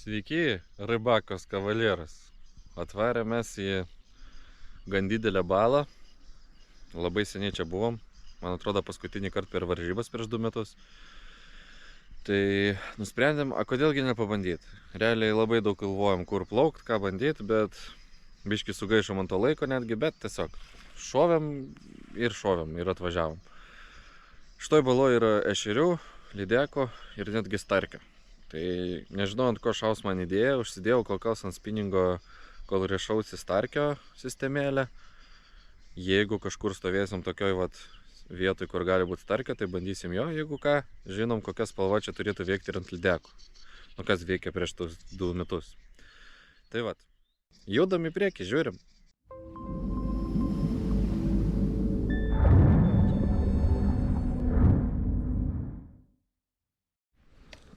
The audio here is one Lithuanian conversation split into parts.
Sveiki, Rybakos kavaleras. Atvarėm mes į gan didelę balą. Labai seniai čia buvom. Man atrodo, paskutinį kartą per varžybas prieš 2 metus. Tai nusprendėm, kodėlgi nepabandyti. Realiai labai daug galvojom, kur plaukt, ką bandyti, bet biškį sugaišom ant to laiko netgi, bet tiesiog šovėm ir atvažiavom. Šitoj baloj yra ešerių, lydeko ir netgi starkio. Tai nežinau, ant ko šaus man idėja, užsidėjau kol kas ant spinningo, kol riešausi starkio sistemėlę. Jeigu kažkur stovėsim tokioj vietoj, kur gali būti starkio, tai bandysim jo, jeigu ką, žinom, kokia spalva čia turėtų veikti ir ant lydeko. Nu, kas veikia prieš tus 2 metus. Tai judam į priekį, žiūrim.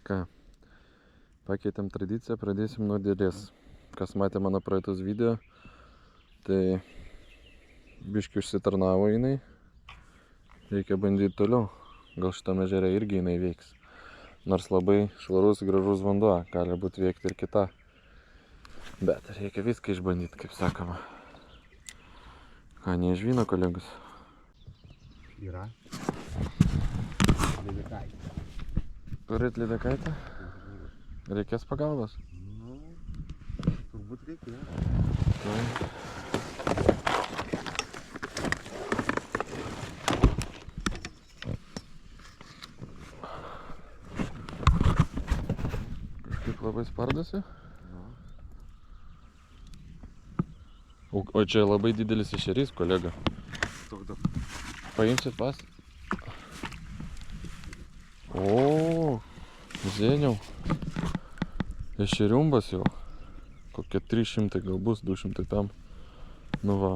Ką? Pakeitėm tradiciją, pradėsim nuo dėlės. Kas matė mano praeitus video, tai biškį užsitarnavo jinai. Reikia bandyti toliau. Gal šitame ežere irgi jinai veiks. Nors labai švarus, gražus vanduo, gali būti veikti ir kita. Bet reikia viską išbandyti, kaip sakoma. Ką, neišvyno, kolegos? Yra. Lydekaitė. Turit lydekaitę? Reikės pagalbos? Nu, turbūt reikėjo. Kažkaip labai spardosi? O čia labai didelis ešerys, kolega. Paimsit pas? O, zėniau. Ešeriumbas jau. Kokie 300 gal bus, 200 tam. Nu va.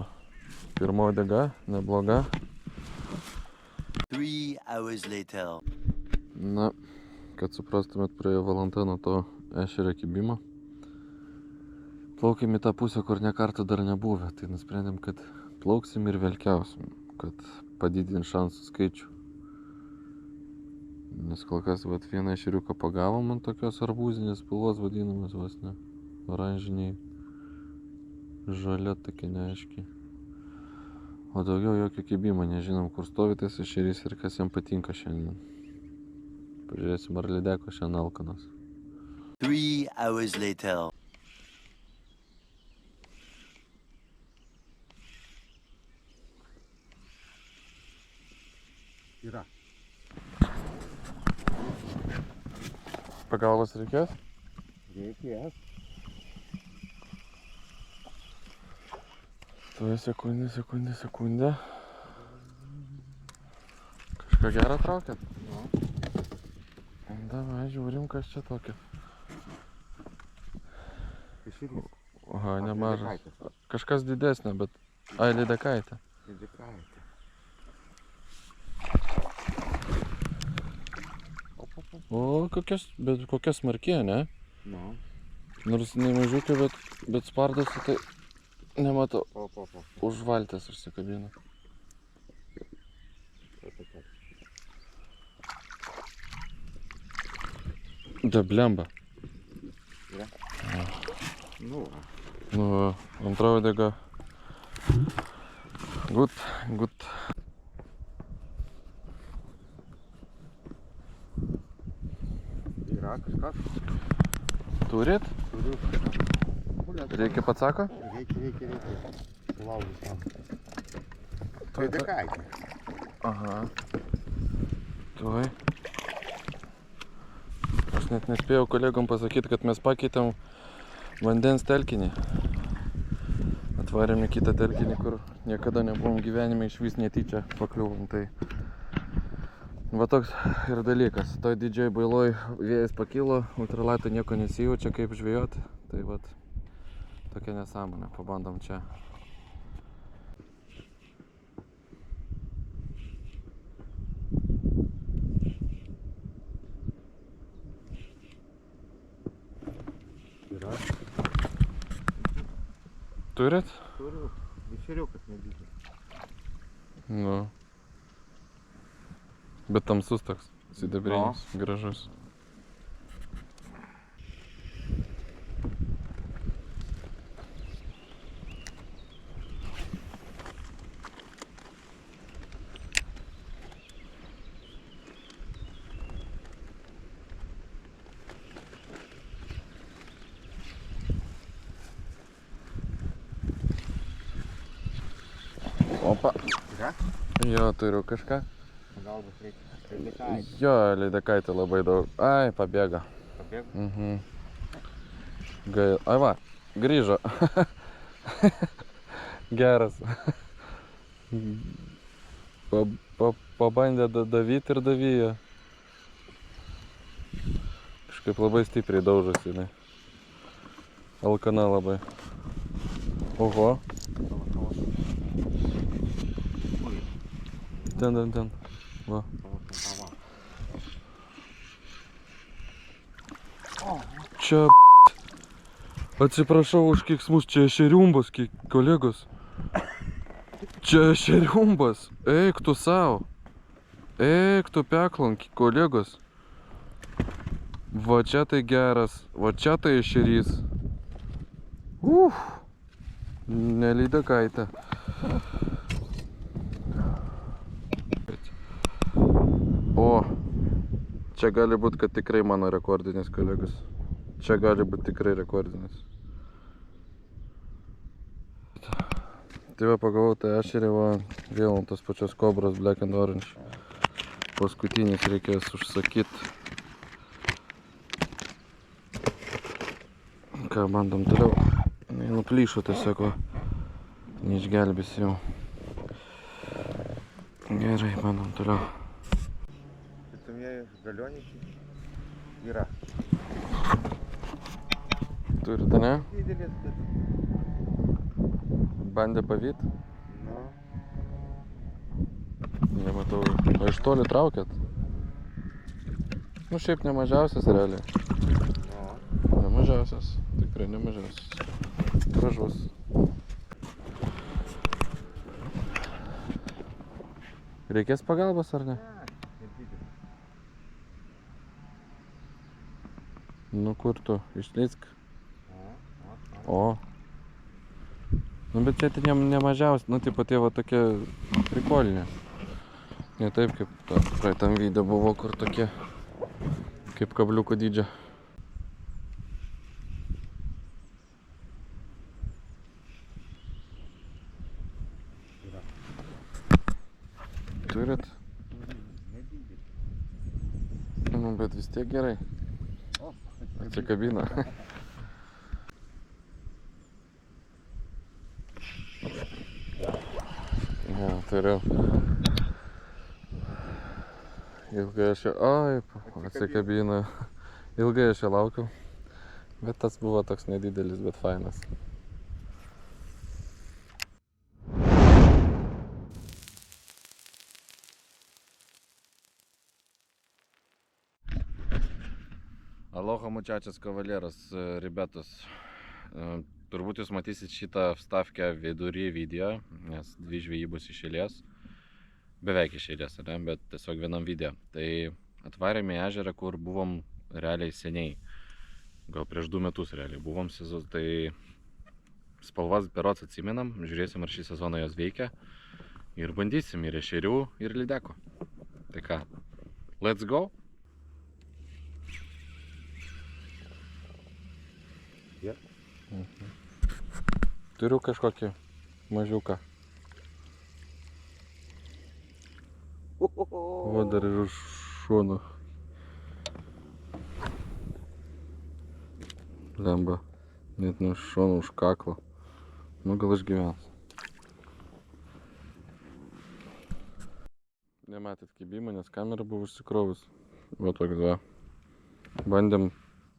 Pirma uodega, nebloga. 3 hours later. Na, kad suprastumėt, praėjo valanda nuo to ešerio kibimo. Plaukėm į tą pusę, kur ne kartą dar nebuvę. Tai nusprendėm, kad plauksim ir velkiausim, kad padidint šansų skaičių. Nes kol kas vieną ešeriuką pagavom ant tokios arbūzinės spalvos vadinamas, ne, oranžiniai, žalia tokia neaiškiai. O daugiau jokio kibimo, nežinom, kur stovi tas ešerys ir kas jam patinka šiandien. Pažiūrėsim, ar lydeko šiandien alkanas. 3 hours later. Yra. Pagalbos reikės? Reikės. Tuoj sekundę. Kažką gerą traukiat? Nu. Davai, žiūrim, kas čia tokia. Ešerys. Aha, nemažas. Lydekaitė. Kažkas didesnė, bet... Ai, lydekaitė. Lydekaitė. O, kokia smarkė, ne? Nu. Nors jinai mažiukė, bet spardosi, tai nematau. O. Už valties užsikabino. Da blemba. Yra? Nu. Nu, antra uodega. Gut. Yra kažkas? Turit? Turiu. Reikia patsako? Reikia. Sulaužus man. Lydekaitė. Aha. Tuoj. Aš net nespėjau kolegom pasakyti, kad mes pakeitėm vandens telkinį. Atvarėm į kitą telkinį, kur niekada nebuvom gyvenime, išvis netyčia pakliuvom. Tai va toks ir dalykas. Toj didžiai bailoj vėjas pakilo, ultralaito nieko nesijaučia kaip žvejoti. Tai vat tokia nesąmonė. Pabandom čia. Yra. Turit? Turiu. Ešeriukas nedidelis. Nu. Bet tamsus toks, sidabrinis, gražus. Opa. Yra? Jo, turiu kažką. Pagalbos reikia. Lydekaitė. Jo, lydekaitė labai daug. Ai, pabėga. Pabėgo? Mhm. Ai va, grįžo. Geras. Pabandė davyti ir davyjo. Kažkaip labai stipriai daužosi jinai. Alkana labai. Oho. Ten. Va. Čia atsiprašau už keiksmus, čia ešeriumbas, kolegos. Čia ešeriumbas. Eik tu savo. Eik tu peklon, kolegos. Va čia tai geras. Va čia tai ešerys. Ne lydekaitė. O, čia gali būti, kad tikrai mano rekordinis, kolegos. Čia gali būti tikrai rekordinis. Tai va pagavau tą ešerį, va, vėl ant tos pačios kobros Black and Orange. Paskutinis reikės užsakyti. Ką bandom toliau. Nuplyšo tiesiog, va. Neišgelbės jau. Gerai, bandom toliau. Pitamieji galionikiai yra. Turite, ne? Didelis, bet... Bandė pavyt? Nu. Nematau. O iš toli traukėt? Nu šiaip nemažiausias realiai. Nu. Nemažiausias. Tikrai nemažiausias. Gražus. Reikės pagalbos ar ne? Nu kur tu? Išleisk. O. Nu bet čia tai ne mažiausia, nu tipo tie va tokie prikolinė. Ne taip kaip praeitam video buvo, kur tokie kaip kabliuko dydžio. Turit? Nu bet vis tiek gerai. Atsikabina. Ja, turiu. Ilgai aš jo... Ai, atsikabino. Ilgai aš jo laukiau. Bet tas buvo toks nedidelis, bet fainas. Aloha muchachos kavaleros, ribetos. Turbūt jūs matysit šitą vstavkę vidury video, nes dvi žvejybos iš eilės. Beveik iš eilės, ne? Bet tiesiog vienam video. Tai atvarėme į ežerą, kur buvom realiai seniai. Gal prieš 2 metus realiai buvom sezoną. Tai spalvas berods atsimenam, žiūrėsim ar šį sezoną jos veikia. Ir bandysim ir ešerių, ir lydeko. Tai ką, let's go! Yeah. Turiu kažkokį mažiuką. O dar ir už šono. Lemba. Net ne už šono, už kaklo. Nu gal išgyvens. Nematėt kibimo, nes kamera buvo užsikrovus. Va toks va. Bandėm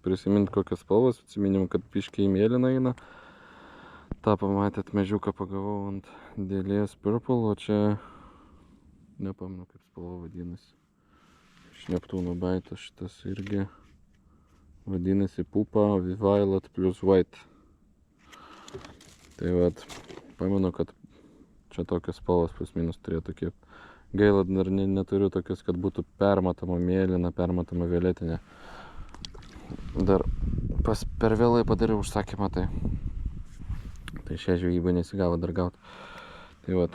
prisiminti kokias spalvas, atsiminėm, kad biškiai mėlyna eina. Ta pamatėt, mežiuką pagavau ant dėlės purple, o čia nepamenu kaip spalva vadinasi. Iš Neptūno baitas šitas irgi vadinasi pupa violet plus white. Tai vat, pamenu, kad čia tokios spalvas plus minus turėtų kaip. Gaila, dar neturiu tokios, kad būtų permatoma mėlyna, permatoma violetinė. Dar per vėlai padariau užsakymą, tai šią žvejybą nesigavo dar gauti. Tai vat,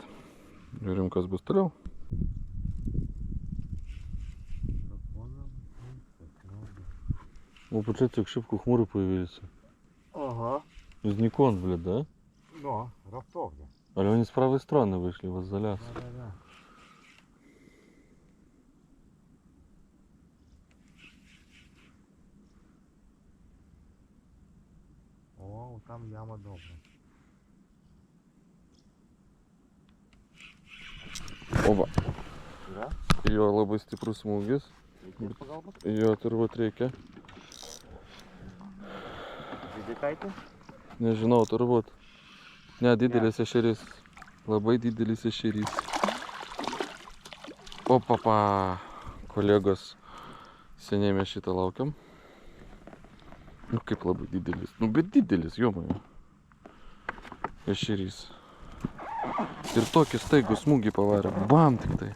žiūrim, kas bus toliau. О, почему шибко хмуры появились? Ага. Из Никон, блядь, да? Ну, раптовня. Але вони з правої сторони вийшли, вас заляс. Да. О, там яма добра. Oba. Yra? Jo labai stiprus smūgis. Reikės pagalbos? Jo turbūt reikia. Žydikaitė? Nežinau, turbūt. Ne, didelis ešerys. Labai didelis ešerys. Opapa. Kolegos. Seniai mes šitą laukiam. Nu kaip labai didelis. Nu bet didelis, jomajo. Ešerys. Ir tokį staigų smūgį pavarė. Bam tik tai.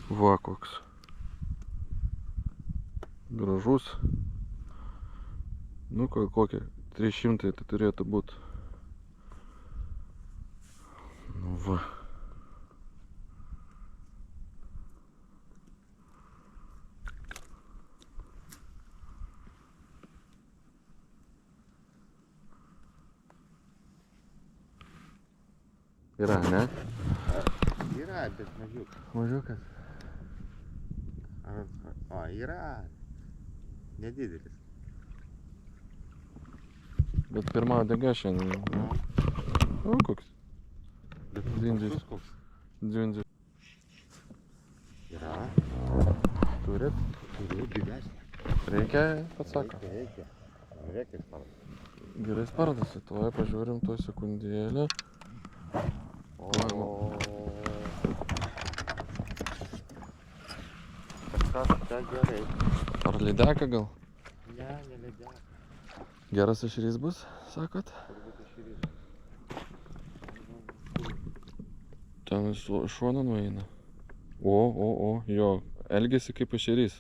Va koks. Gražus. Nu kokie 300 tai turėtų būti. Nu va. Yra, ne? Yra, bet mažiukas. Mažiukas. O, yra. Nedidelis. Bet pirma dega šiandien. O, koks. Dzindžius. Koks? Dzindžius. Yra. Turit? Turiu didesnį. Reikia, pats sako. Reikia. Reikia spardas. Gerai spardosi. Tuoj pažiūrim tuo sekundėlę. O. Kažkas čia gerai. Ar lydeka gal? Ne, nelydeka. Geras ešerys bus, sakot? Turbūt ešerys. Ten iš šono nueina. O, jo. Elgiasi kaip ešerys.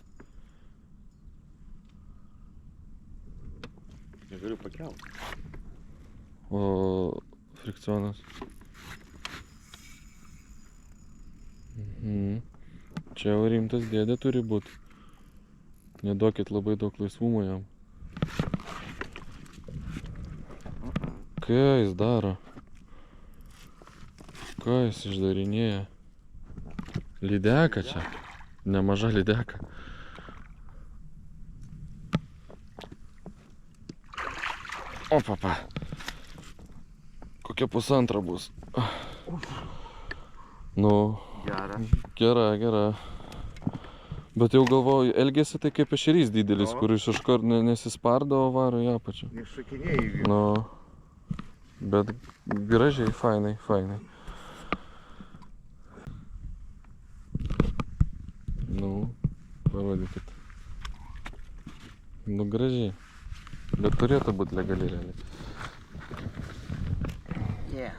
Negaliu pakelt. O frikcionas. Čia jau rimtas dėdė turi būti. Neduokit labai daug laisvumo jam. Ką jis daro? Ką jis išdarinėja? Lydeka čia. Nemaža lydeka. O, papa. Kokia pusantra bus. Nu, Geras. gera. Bet jau galvoju, elgėsi tai kaip ešerys didelis, No. kuris iškart nesispardo, o varo į apačią. Nešokinėjai į vieną. Nu, bet gražiai, fainai. Nu, parodykit. Nu, gražiai. Bet turėtų būti legali realiai.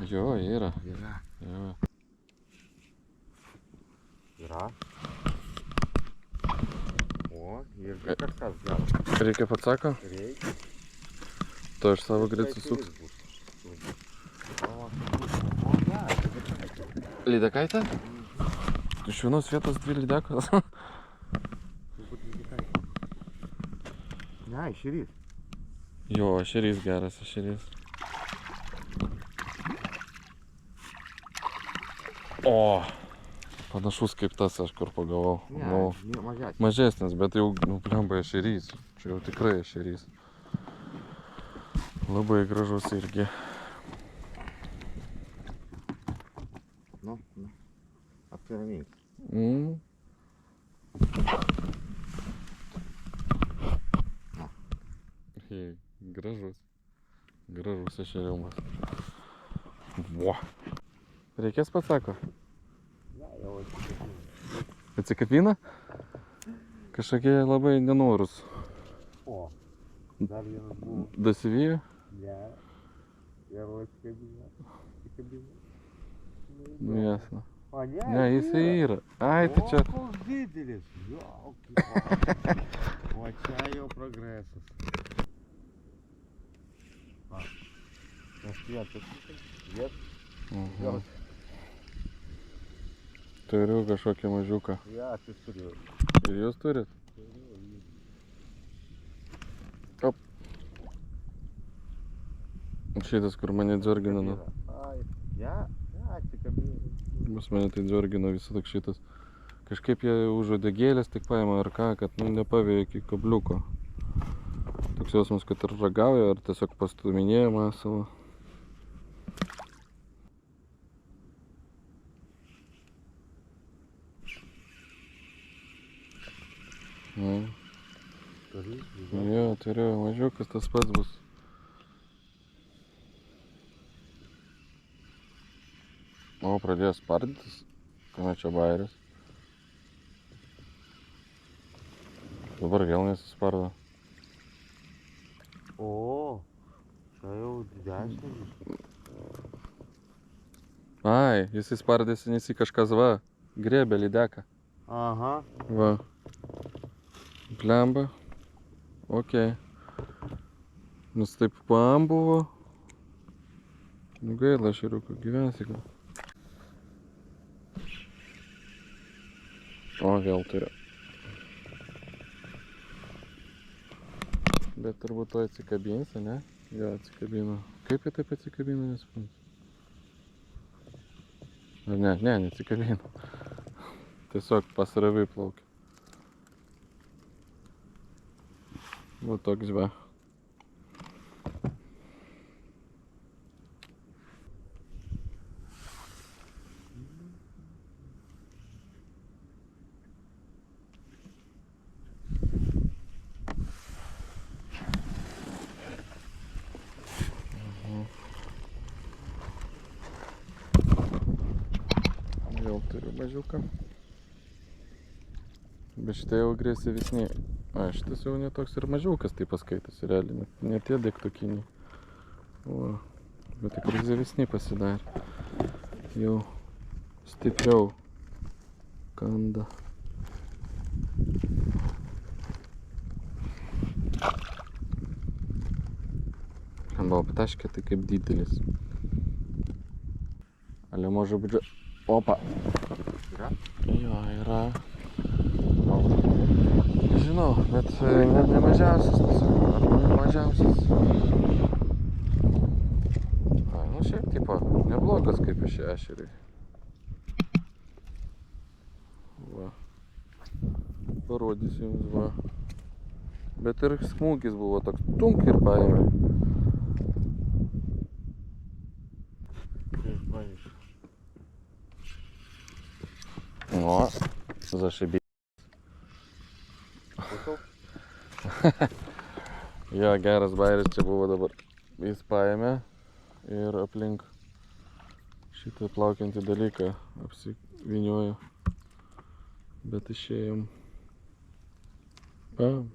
Jo, yra. Yra. Jo. Yra. O, irgi kažkas gal. Reikia pats sako? Reikia. To aš savo greit susuks. O, ne. Lydekaitė? Iš vienos vietos 2 lydekos. Ne, ešerys. Jo, ešerys geras, ešerys. O, panašus kaip tas aš kur pagavau. Ne, Nu, mažesnis. mažesnis, bet jau, nu, blemba ešerys. Čia jau tikrai ešerys. Labai gražus irgi. Nu. Apsiramink. Gražus. Gražus ešeriumas. Vo. Reikės pats sako? Ne, jau atsitikau. Atsikapina? Kažkokie labai nenorus. O, dar vienas buvo. Dasivijo? Ne. Jau atsikabino. Nu jasno. O, ne, Ne, jisai yra. Ai, tai čia. O, koks didelis. Jo, o čia jau progresas. Va. Tas vietas. Mhm. Turiu kažkokį mažiuką. Ja, aš turiu. Ir jūs turit? Op. Šitas, kur mane dzorgina, nu. Ai, ja, atsikabėjo. Pas mane tai dzorgina visą toks šitas. Kažkaip jie už uodegėlės tik paima ar ką, kad nu, nepavėja iki kabliuko. Toks jausmas, kad ir ragauja, ar tiesiog pastuminėja masalą. Jo, turiu, mažiukas tas pats bus. O, pradėjo spardytis. Kame čia bairis. Dabar vėl nesispardo. O, čia jau didesnis. Ai, jis įspardėsi, nes jį kažkas va. Grėbė lydeką. Aha. Va. Blemba. Okei. Nes taip pam buvo. Nu gaila, šeriuku, gyvensi gal. O, vėl turiu. Bet turbūt to atsikabinsi, ne? Jo, atsikabino. Kaip jie taip atsikabino, nesuprantu. Ar ne, neatsikabino. Tiesiog pasroviui plaukia. Va toks va. Vėl turiu mažiuką. Bet šitai jau agresyvesni. A, šitas jau netoks ir mažiukas tai paskaitas, realiai. Ne tie daiktukiniai. O, bet agresyvesni pasidarė. Jau stipriau kanda. Gal pataškė tai kaip didelis. Ale może być... Opa! Yra? Jo, yra. Nežinau, bet net ne mažiausias tiesiog. Arba ne mažiausias. Ai, nu šiaip tipo, neblogas kaip iš ešeriai. Va. Parodysiu jums, va. Bet ir smūgis buvo toks tunk ir paėmė. O, zašibė. Jo, geras bairis čia buvo dabar. Jis paėmė ir aplink šitą plaukiantį dalyką apsiviniojo. Bet išėjom. Pam.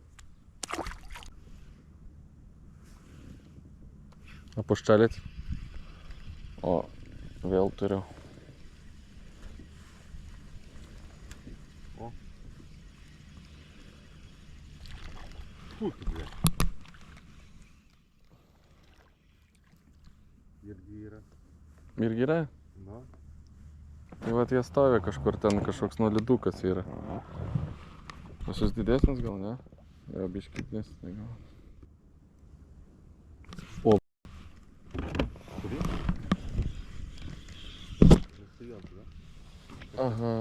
Opuszczalec. O, vėl turiu. Фу ты, блядь. Irgi yra. Irgi yra? Na. Tai vat jie stovi kažkur ten, kažkoks nuolidukas yra. Pas jūs didesnis gal, ne? Jo, biškį didesnis gal. O. Kuri? Nestojantų, da? Aha.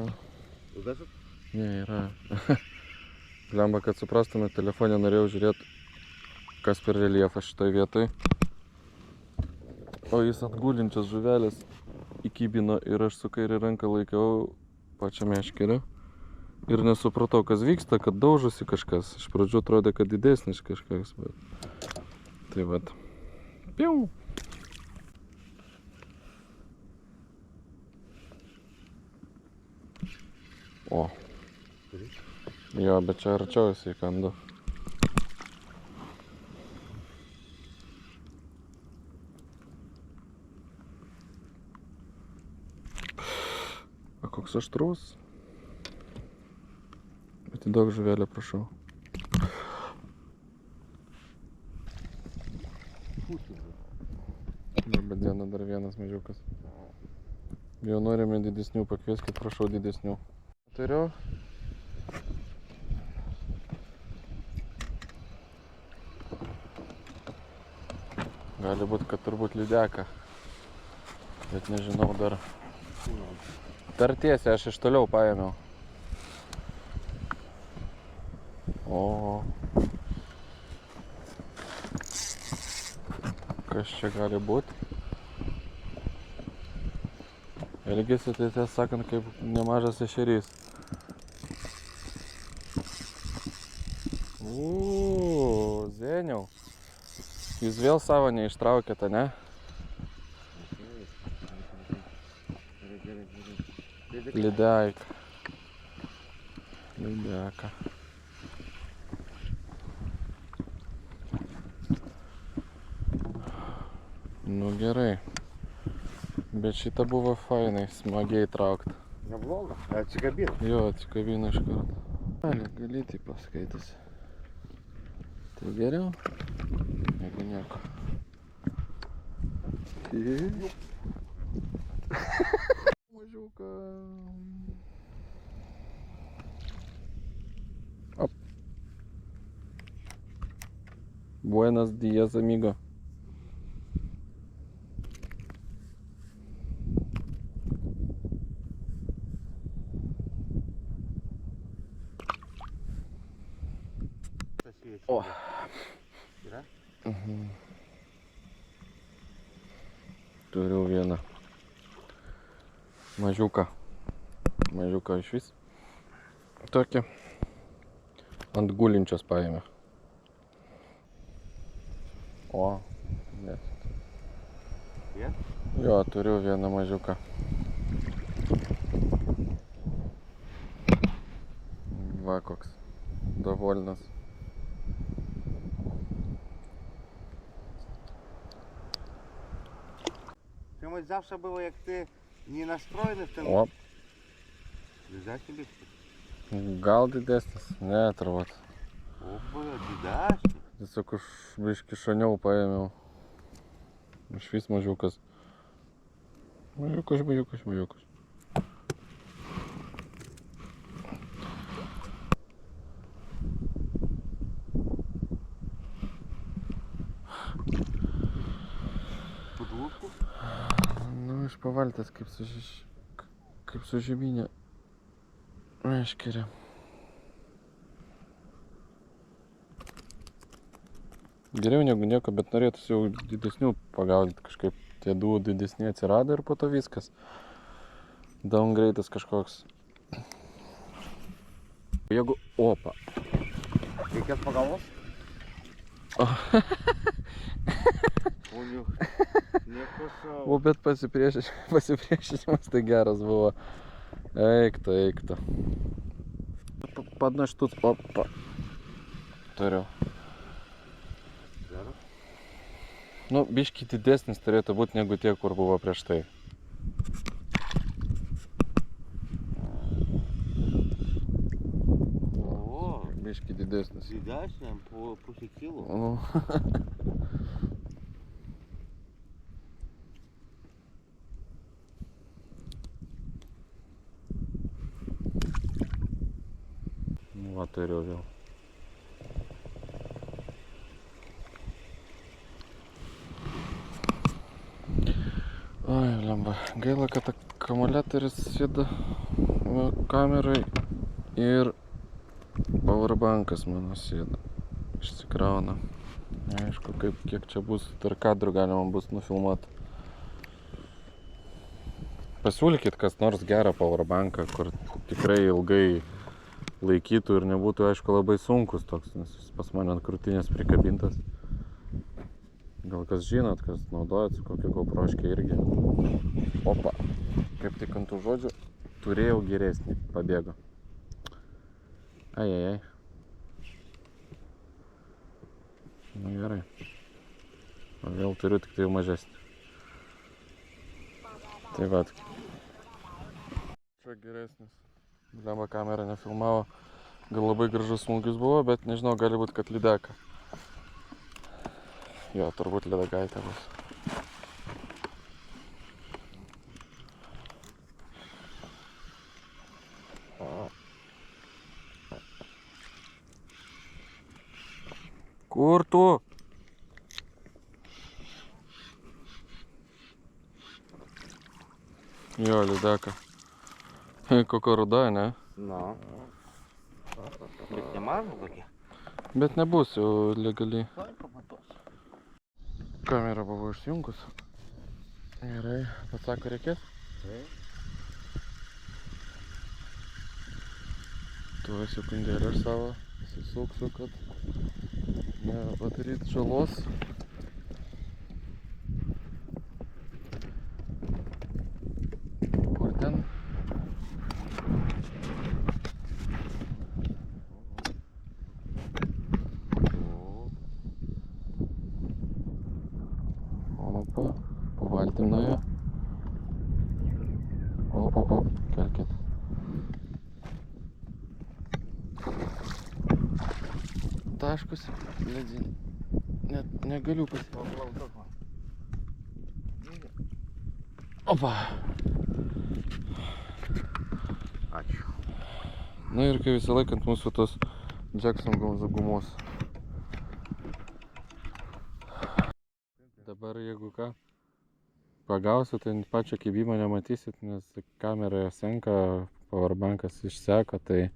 Ilgasis? Ne, yra. Lemba, kad suprastume, telefone norėjau žiūrėti, kas per reljefą šitoj vietoj. O jis ant gulinčios žuvelės įkybino ir aš su kairė ranką laikiau pačią meškerę. Ir nesupratau, kas vyksta, kad daužosi kažkas. Iš pradžių atrodė, kad didesnis kažkas, bet... Tai vat. Piau! O. Jo, bet čia arčiau jisai kando. A koks aštrus. Atiduok žuvelę, prašau. Labą dieną, dar vienas mažiukas. Jau norime didesnių, pakvieskit, prašau, didesnių. Turiu. Gali būti, kad turbūt lydeka. Bet nežinau dar. Dar tiesiai, aš iš toliau paėmiau. O. Kas čia gali būti? Elgėsi, tai tiesą sakant, kaip nemažas ešerys. Zeniau. Jūs vėl savo neištraukėte, ne? Lydeka. Lydeka. Nu gerai. Bet šitą buvo fainai, smagiai traukti. Nebloga. Atsikabino. Jo, atsikabino iš karto. Galytį paskaitis. Tai geriau? Jeigu nieko. Mažiuką. Op. Buenos días, amigo. O. Yra? Turiu vieną. Mažiuką. Mažiuką iš vis. Tokį. Ant gulinčios paėmė. O. Yes. Yes? Jo, turiu vieną mažiuką. Va koks. Довольnas. Чомусь завжди було, як ти не настроєний в О, тому. Дідась тобі? gal didesnis. Ne, turbūt. Опа, дідась. Tiesiog už biškį šaniau paėmiau. Iš vis mažiukas. Mažiukas. Подводку? Nu, iš pavaltės kaip su žemynė. Meškerė. Geriau negu nieko, bet norėtųsi jau didesnių pagaudyti kažkaip. Tie du didesni atsirado ir po to viskas. Downgradės kažkoks. Jeigu... Opa. Reikės pagalbos? O, bet pasipriešinimas tai geras buvo. Eikta. Padnaš тут, opa. Turiu. Nu, biškį didesnis turėtų būti negu tie, kur buvo prieš tai. О, Biškį didesnis. дідась нам по кілу. Nu. Va, turiu vėl. Oi, lemba. Gaila, kad akumuliatorius sėda kamerai ir powerbankas mano sėda. Išsikrauna. Aišku, kiek čia bus, dar kadrų galima bus nufilmuoti. Pasiūlykit kas nors gerą powerbanką, kur tikrai ilgai laikytų ir nebūtų, aišku, labai sunkus toks, nes jis pas mane ant krūtinės prikabintas. Gal kas žinot, kas naudojat su kokiu GoProškė irgi. Opa, kaip tik ant tų žodžių turėjau geresnį, pabėgo. Ai. Nu gerai. O vėl turiu tik tai mažesnį. Tai va. Čia geresnis. Blemba kamera nefilmavo. Gal labai gražus smūgis buvo, bet nežinau, gali būti, kad lydeka. Jo, turbūt lydekaitė bus. Kur tu? Jo, lydeka. Kokio ruda, ne? Nu. Bet nemažą tokia. Bet nebus jau legaliai. Tuoj pamatuosiu. Kamera buvo išjungus. Gerai, pats sako reikės? Taip. Tuoj sekundėlę aš savo įsisuksiu, kad nepadaryt žalos. Kur ten? Opa, po valtim nuėjo. Opa, kelkit. Taškus, ledinį. Net negaliu pasiklausyti. Opa. Ačiū. Na ir kai visą laiką ant mūsų tos Jackson gumos. Dabar jeigu ką pagausit, tai pačio kibimo nematysit, nes kameroje senka, powerbankas išseka, tai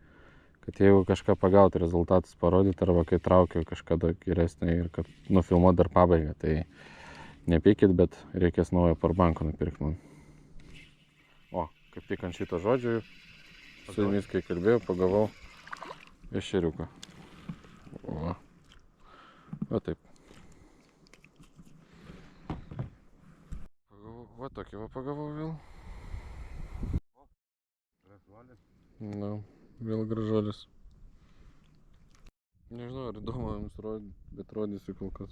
kad jeigu kažką pagauti, rezultatus parodyti, arba kai traukiu kažkada geresnį ir kad nufilmuot dar pabaigą, tai nepykit, bet reikės naujo powerbanko nupirkti man. O, kaip tik ant šito žodžio, su jumis kai kalbėjau, pagavau ešeriuką. Va taip. Va tokį va pagavau vėl. Na, vėl gražuolis. Nežinau, ar įdomu jums rodyti, bet rodysiu kol kas.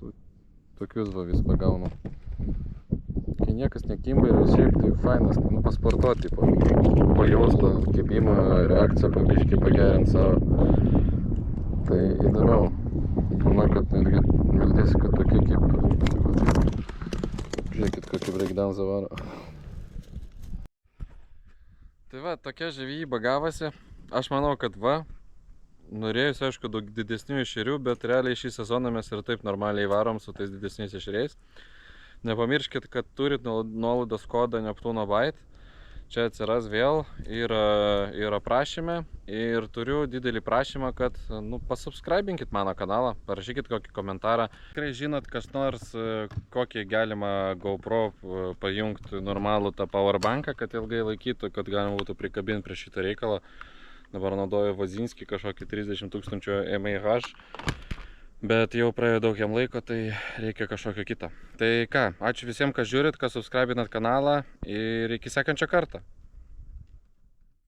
Tokius va vis pagaunu. Kai niekas nekimba ir šiaip tai fainas, nu pasportuoti, pajaust tą kibimą, reakciją pabiškį pagerint savo. Tai įdomiau. Manau, kad netgi mildėsi, kad tokie kibtų. Žiūrėkit, kokį breakdownsą varo. Tai va, tokia žvejyba gavosi. Aš manau, kad va, norėjus, aišku, daug didesnių ešerių, bet realiai šį sezoną mes ir taip normaliai varom su tais didesniais ešeriais. Nepamirškit, kad turit nuolaidos kodą Neptūno Bite. Čia atsiras vėl ir aprašyme. Ir turiu didelį prašymą, kad pasubscribinkit mano kanalą, parašykit kokį komentarą. Tikrai žinot, kas nors, kokį galima GoPro pajungti normalų tą powerbanką, kad ilgai laikytų, kad galima būtų prikabinti prie šitą reikalą. Dabar naudoju Vazinskį kažkokį 30 000 mAh. Bet jau praėjo daug jam laiko, tai reikia kažkokio kito. Tai ką, ačiū visiems, kas žiūrit, kas subscribinat kanalą ir iki sekančio karto.